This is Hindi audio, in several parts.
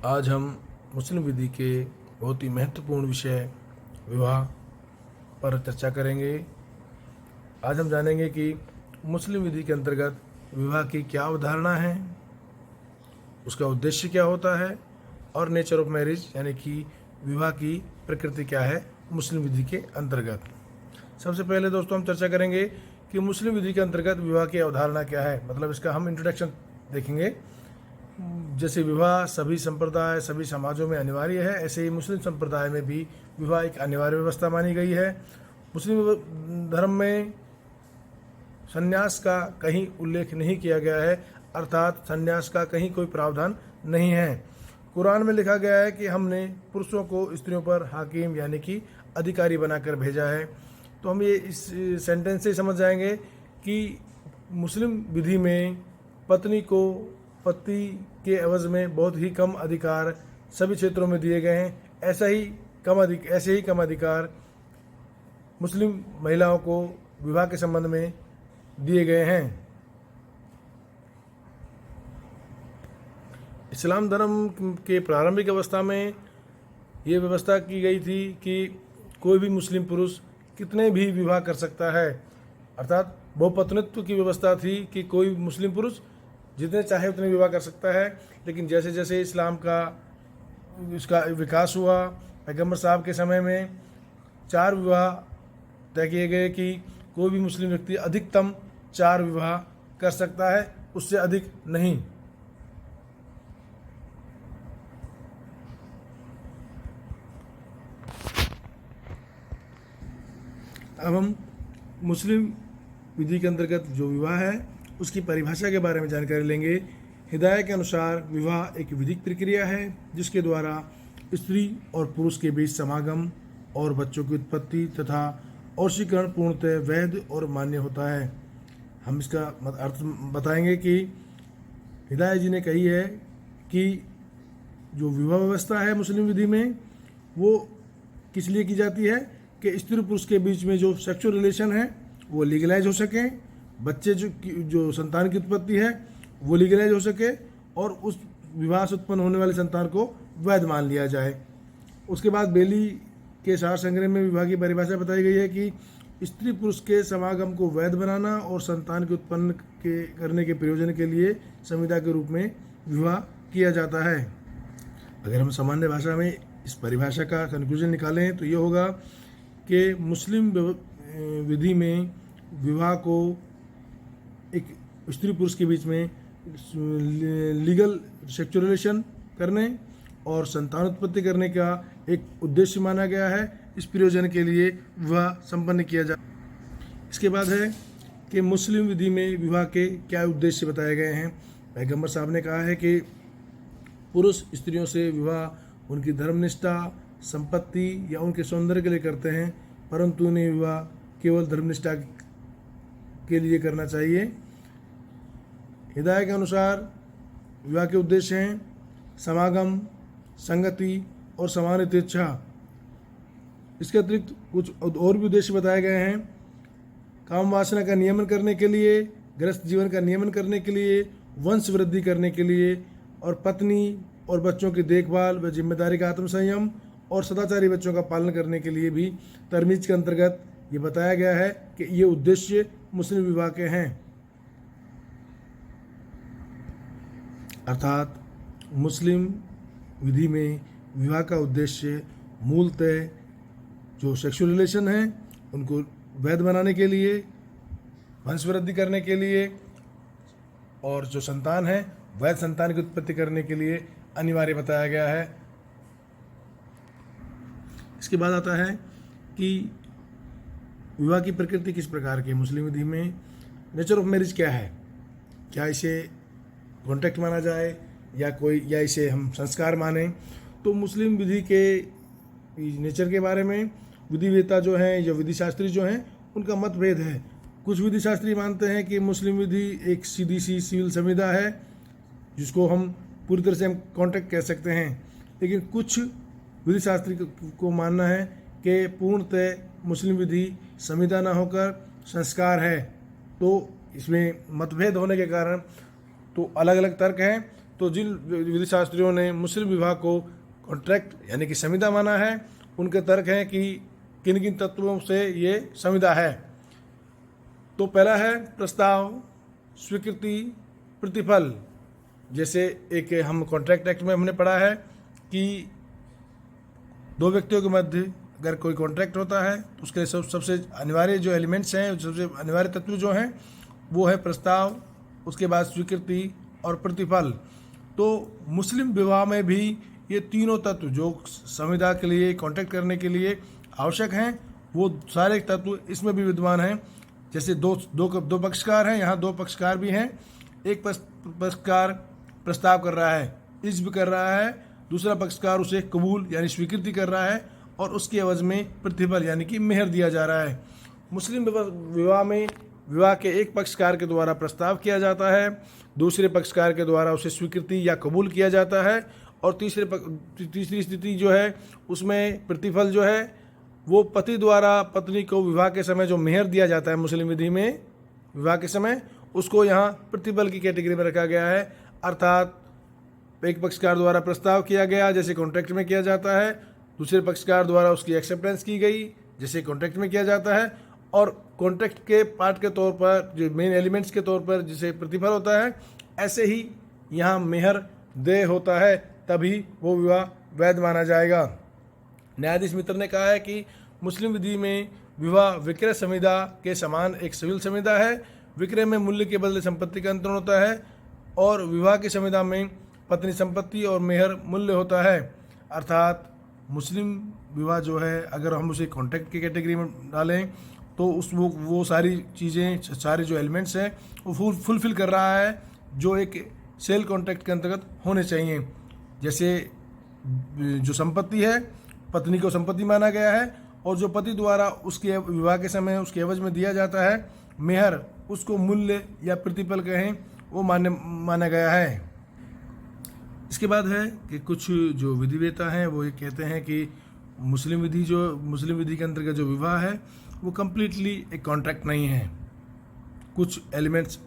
आज हम मुस्लिम विधि के बहुत ही महत्वपूर्ण विषय विवाह पर चर्चा करेंगे। आज हम जानेंगे कि मुस्लिम विधि के अंतर्गत विवाह की क्या अवधारणा है, उसका उद्देश्य क्या होता है और नेचर ऑफ मैरिज यानी कि विवाह की प्रकृति क्या है मुस्लिम विधि के अंतर्गत। सबसे पहले दोस्तों हम चर्चा करेंगे कि मुस्लिम विधि के अंतर्गत विवाह की अवधारणा क्या है, मतलब इसका हम इंट्रोडक्शन देखेंगे। जैसे विवाह सभी संप्रदाय सभी समाजों में अनिवार्य है, ऐसे ही मुस्लिम संप्रदाय में भी विवाह एक अनिवार्य व्यवस्था मानी गई है। मुस्लिम धर्म में संन्यास का कहीं उल्लेख नहीं किया गया है, अर्थात संन्यास का कहीं कोई प्रावधान नहीं है। कुरान में लिखा गया है कि हमने पुरुषों को स्त्रियों पर हाकिम यानी कि अधिकारी बनाकर भेजा है। तो हम ये इस सेंटेंस से समझ जाएंगे कि मुस्लिम विधि में पत्नी को पति के एवज में बहुत ही कम अधिकार सभी क्षेत्रों में दिए गए हैं। ऐसे ही कम अधिकार मुस्लिम महिलाओं को विवाह के संबंध में दिए गए हैं। इस्लाम धर्म के प्रारंभिक अवस्था में ये व्यवस्था की गई थी कि कोई भी मुस्लिम पुरुष कितने भी विवाह कर सकता है, अर्थात बहुपत्नित्व की व्यवस्था थी कि कोई मुस्लिम पुरुष जितने चाहे उतने विवाह कर सकता है। लेकिन जैसे जैसे इस्लाम का इसका विकास हुआ, पैगंबर साहब के समय में 4 विवाह तय किए गए कि कोई भी मुस्लिम व्यक्ति अधिकतम 4 विवाह कर सकता है, उससे अधिक नहीं। अब हम मुस्लिम विधि के अंतर्गत जो विवाह है उसकी परिभाषा के बारे में जानकारी लेंगे। हिदायत के अनुसार विवाह एक विधिक प्रक्रिया है जिसके द्वारा स्त्री और पुरुष के बीच समागम और बच्चों की उत्पत्ति तथा औशीकरण पूर्णतः वैध और मान्य होता है। हम इसका अर्थ बताएंगे कि हिदायत जी ने कही है कि जो विवाह व्यवस्था है मुस्लिम विधि में वो किस लिए की जाती है कि स्त्री पुरुष के बीच में जो सेक्सुअल रिलेशन है वो लीगलाइज हो सके, बच्चे जो संतान की उत्पत्ति है वो लीगलाइज हो सके और उस विवाह से उत्पन्न होने वाले संतान को वैध मान लिया जाए। उसके बाद बेली के सार संग्रह में विवाह की परिभाषा बताई गई है कि स्त्री पुरुष के समागम को वैध बनाना और संतान के उत्पन्न करने के प्रयोजन के लिए संविदा के रूप में विवाह किया जाता है। अगर हम सामान्य भाषा में इस परिभाषा का कंक्लूजन निकालें तो ये होगा कि मुस्लिम विधि में विवाह को एक स्त्री पुरुष के बीच में लीगल सेक्सुअल रिलेशन करने और संतान उत्पत्ति करने का एक उद्देश्य माना गया है। इस प्रयोजन के लिए विवाह संपन्न किया जा। इसके बाद है कि मुस्लिम विधि में विवाह के क्या उद्देश्य बताए गए हैं। पैगंबर साहब ने कहा है कि पुरुष स्त्रियों से विवाह उनकी धर्मनिष्ठा, संपत्ति या उनके सौंदर्य के लिए करते हैं, परंतु उन्हें विवाह केवल धर्मनिष्ठा के लिए करना चाहिए। हिदायत के अनुसार विवाह के उद्देश्य हैं समागम, संगति और समान इच्छा। इसके अतिरिक्त कुछ और भी उद्देश्य बताए गए हैं। काम वासना का नियमन करने के लिए, गृहस्थ जीवन का नियमन करने के लिए, वंश वृद्धि करने के लिए और पत्नी और बच्चों की देखभाल व जिम्मेदारी का आत्मसंयम और सदाचारी बच्चों का पालन करने के लिए भी तरमीज के अंतर्गत ये बताया गया है कि ये उद्देश्य मुस्लिम विवाह के हैं। अर्थात मुस्लिम विधि में विवाह का उद्देश्य मूलतः जो सेक्सुअल रिलेशन है उनको वैध बनाने के लिए, वंश वृद्धि करने के लिए और जो संतान है वैध संतान की उत्पत्ति करने के लिए अनिवार्य बताया गया है। इसके बाद आता है कि विवाह की प्रकृति किस प्रकार की है। मुस्लिम विधि में नेचर ऑफ मैरिज क्या है, क्या इसे कॉन्ट्रैक्ट माना जाए या इसे हम संस्कार माने। तो मुस्लिम विधि के नेचर के बारे में विधिवेता जो हैं या विधि शास्त्री जो हैं उनका मतभेद है। कुछ विधि शास्त्री मानते हैं कि मुस्लिम विधि एक सीधी सी सिविल संविदा है जिसको हम पूरी तरह से हम कॉन्ट्रैक्ट कह सकते हैं, लेकिन कुछ विधि शास्त्री को मानना है कि पूर्णतः मुस्लिम विधि संविदा न होकर संस्कार है। तो इसमें मतभेद होने के कारण तो अलग अलग तर्क हैं। तो जिन विधि शास्त्रियों ने मुस्लिम विवाह को कॉन्ट्रैक्ट यानी कि संविदा माना है, उनके तर्क हैं कि किन किन तत्वों से ये संविदा है। तो पहला है प्रस्ताव, स्वीकृति, प्रतिफल। जैसे एक हम कॉन्ट्रैक्ट एक्ट में हमने पढ़ा है कि दो व्यक्तियों के मध्य अगर कोई कॉन्ट्रैक्ट होता है तो उसके लिए सबसे अनिवार्य जो एलिमेंट्स हैं, सबसे अनिवार्य तत्व जो हैं वो है प्रस्ताव, उसके बाद स्वीकृति और प्रतिफल। तो मुस्लिम विवाह में भी ये तीनों तत्व जो संविदा के लिए, कॉन्ट्रैक्ट करने के लिए आवश्यक हैं, वो सारे तत्व इसमें भी विद्यमान हैं। जैसे दो पक्षकार हैं, यहाँ दो पक्षकार भी हैं। एक पक्षकार प्रस्ताव कर रहा है, इज्ब कर रहा है, दूसरा पक्षकार उसे कबूल यानी स्वीकृति कर रहा है और उसके एवज में प्रतिफल यानी कि मेहर दिया जा रहा है। मुस्लिम विवाह में विवाह के एक पक्षकार के द्वारा प्रस्ताव किया जाता है, दूसरे पक्षकार के द्वारा उसे स्वीकृति या कबूल किया जाता है और तीसरी स्थिति जो है उसमें प्रतिफल जो है वो पति द्वारा पत्नी को विवाह के समय जो मेहर दिया जाता है मुस्लिम विधि में विवाह के समय, उसको यहाँ प्रतिफल की कैटेगरी में रखा गया है। अर्थात एक पक्षकार द्वारा प्रस्ताव किया गया जैसे कॉन्ट्रैक्ट में किया जाता है, दूसरे पक्षकार द्वारा उसकी एक्सेप्टेंस की गई जैसे कॉन्ट्रैक्ट में किया जाता है, और कॉन्ट्रैक्ट के पार्ट के तौर पर जो मेन एलिमेंट्स के तौर पर जिसे प्रतिफल होता है, ऐसे ही यहाँ मेहर देय होता है, तभी वो विवाह वैध माना जाएगा। न्यायाधीश मित्र ने कहा है कि मुस्लिम विधि में विवाह विक्रय संविदा के समान एक सिविल संविदा है। विक्रय में मूल्य के बदले संपत्ति का अंतरण होता है और विवाह की संविदा में पत्नी संपत्ति और मेहर मूल्य होता है। अर्थात मुस्लिम विवाह जो है अगर हम उसे कॉन्ट्रैक्ट की कैटेगरी में डालें तो वो सारी चीज़ें, सारे जो एलिमेंट्स हैं वो फुलफिल कर रहा है जो एक सेल कॉन्ट्रैक्ट के अंतर्गत होने चाहिए। जैसे जो संपत्ति है पत्नी को संपत्ति माना गया है और जो पति द्वारा उसके विवाह के समय उसके एवज में दिया जाता है मेहर, उसको मूल्य या प्रतिफल कहें, वो माना गया है। इसके बाद है कि कुछ जो विधिवेता हैं वो ये कहते हैं कि मुस्लिम विधि के अंतर्गत जो विवाह है वो कम्प्लीटली एक कॉन्ट्रैक्ट नहीं है, कुछ एलिमेंट्स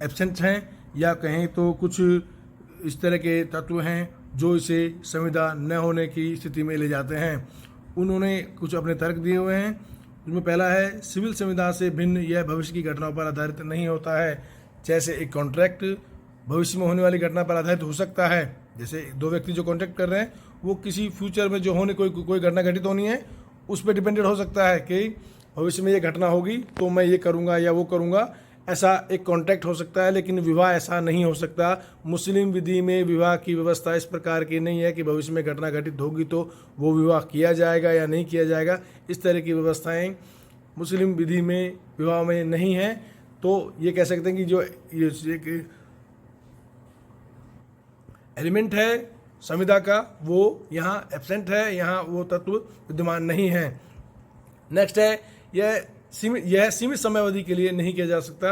एब्सेंट हैं या कहें तो कुछ इस तरह के तत्व हैं जो इसे संविदा न होने की स्थिति में ले जाते हैं। उन्होंने कुछ अपने तर्क दिए हुए हैं। उनमें पहला है सिविल संविदा से भिन्न यह भविष्य की घटनाओं पर आधारित नहीं होता है। जैसे एक कॉन्ट्रैक्ट भविष्य में होने वाली घटना पर आधारित हो सकता है, जैसे दो व्यक्ति जो कॉन्ट्रैक्ट कर रहे हैं वो किसी फ्यूचर में जो होने कोई घटना घटित होनी है उस पर डिपेंडेड हो सकता है कि भविष्य में ये घटना होगी तो मैं ये करूँगा या वो करूँगा, ऐसा एक कॉन्ट्रैक्ट हो सकता है। लेकिन विवाह ऐसा नहीं हो सकता। मुस्लिम विधि में विवाह की व्यवस्था इस प्रकार की नहीं है कि भविष्य में घटना घटित होगी तो वो विवाह किया जाएगा या नहीं किया जाएगा, इस तरह की व्यवस्थाएं मुस्लिम विधि में विवाह में नहीं है। तो ये कह सकते हैं कि जो एक एलिमेंट है संविदा का वो यहाँ एब्सेंट है, यहाँ वो तत्व विद्यमान नहीं है। नेक्स्ट है यह सीमित समयावधि के लिए नहीं किया जा सकता।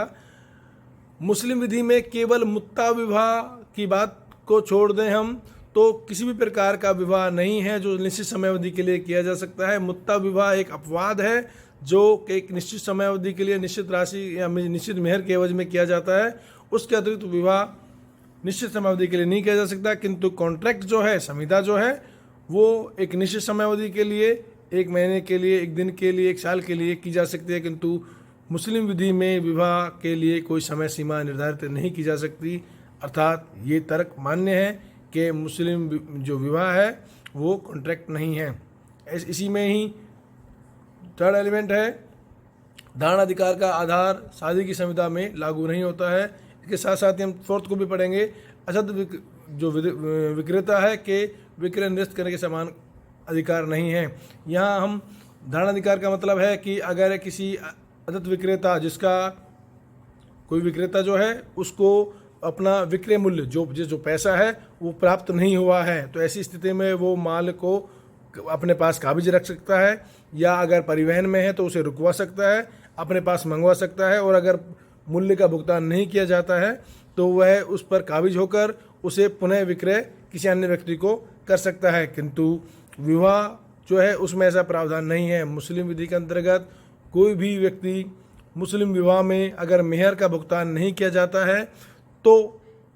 मुस्लिम विधि में केवल मुत्ता विवाह की बात को छोड़ दें हम तो किसी भी प्रकार का विवाह नहीं है जो निश्चित समयावधि के लिए किया जा सकता है। मुत्ता विवाह एक अपवाद है जो एक निश्चित समयावधि के लिए निश्चित राशि या निश्चित मेहर के एवज में किया जाता है। उसके अतिरिक्त विवाह निश्चित समयावधि के लिए नहीं किया जा सकता। किंतु कॉन्ट्रैक्ट जो है, संविदा जो है, वो एक निश्चित समयावधि के लिए, एक महीने के लिए, एक दिन के लिए, एक साल के लिए की जा सकती है। किंतु मुस्लिम विधि में विवाह के लिए कोई समय सीमा निर्धारित नहीं की जा सकती। अर्थात ये तर्क मान्य है कि मुस्लिम जो विवाह है वो कॉन्ट्रैक्ट नहीं है। इसी में ही थर्ड एलिमेंट है धारण अधिकार का आधार शादी की संविदा में लागू नहीं होता है। इसके साथ साथ हम फोर्थ को भी पढ़ेंगे। असद जो विक्रेता है कि विक्रय निरस्त करने के समान अधिकार नहीं है। यहाँ हम धारण अधिकार का मतलब है कि अगर किसी अदत्त विक्रेता, जिसका कोई विक्रेता जो है उसको अपना विक्रय मूल्य जो पैसा है वो प्राप्त नहीं हुआ है तो ऐसी स्थिति में वो माल को अपने पास काबिज रख सकता है, या अगर परिवहन में है तो उसे रुकवा सकता है, अपने पास मंगवा सकता है, और अगर मूल्य का भुगतान नहीं किया जाता है तो वह उस पर काबिज होकर उसे पुनः विक्रय किसी अन्य व्यक्ति को कर सकता है। किंतु विवाह जो है उसमें ऐसा प्रावधान नहीं है। मुस्लिम विधि के अंतर्गत कोई भी व्यक्ति मुस्लिम विवाह में अगर मेहर का भुगतान नहीं किया जाता है तो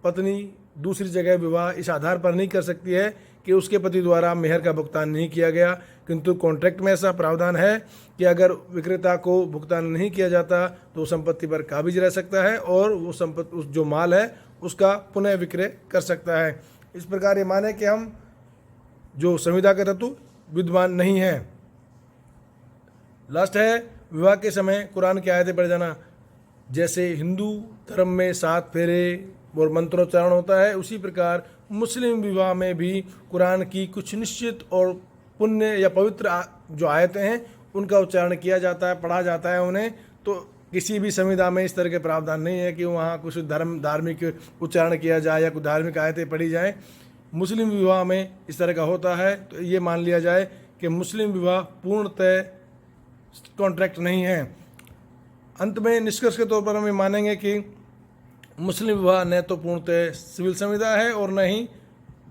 पत्नी दूसरी जगह विवाह इस आधार पर नहीं कर सकती है कि उसके पति द्वारा मेहर का भुगतान नहीं किया गया, किंतु कॉन्ट्रैक्ट में ऐसा प्रावधान है कि अगर विक्रेता को भुगतान नहीं किया जाता तो संपत्ति पर काबिज रह सकता है और वो संपत्ति उस जो माल है उसका पुनः विक्रय कर सकता है। इस प्रकार ये माने कि हम जो संविदा के तत्व विद्यमान नहीं है। लास्ट है विवाह के समय कुरान की आयतें पढ़ जाना। जैसे हिंदू धर्म में 7 फेरे और मंत्रोच्चारण होता है, उसी प्रकार मुस्लिम विवाह में भी कुरान की कुछ निश्चित और पुण्य या पवित्र जो आयतें हैं उनका उच्चारण किया जाता है, पढ़ा जाता है उन्हें। तो किसी भी संविदा में इस तरह के प्रावधान नहीं है कि वहाँ कुछ धार्मिक उच्चारण किया जाए या कुछ धार्मिक आयतें पढ़ी जाएँ। मुस्लिम विवाह में इस तरह का होता है, तो ये मान लिया जाए कि मुस्लिम विवाह पूर्णतः कॉन्ट्रैक्ट नहीं है। अंत में निष्कर्ष के तौर पर हम ये मानेंगे कि मुस्लिम विवाह न तो पूर्णतः सिविल संविदा है और न ही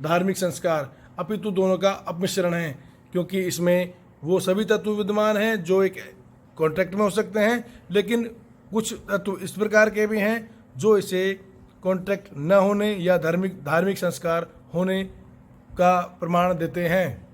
धार्मिक संस्कार, अपितु दोनों का अपमिश्रण है, क्योंकि इसमें वो सभी तत्व विद्यमान हैं जो एक कॉन्ट्रैक्ट में हो सकते हैं, लेकिन कुछ तत्व इस प्रकार के भी हैं जो इसे कॉन्ट्रैक्ट न होने या धार्मिक संस्कार होने का प्रमाण देते हैं।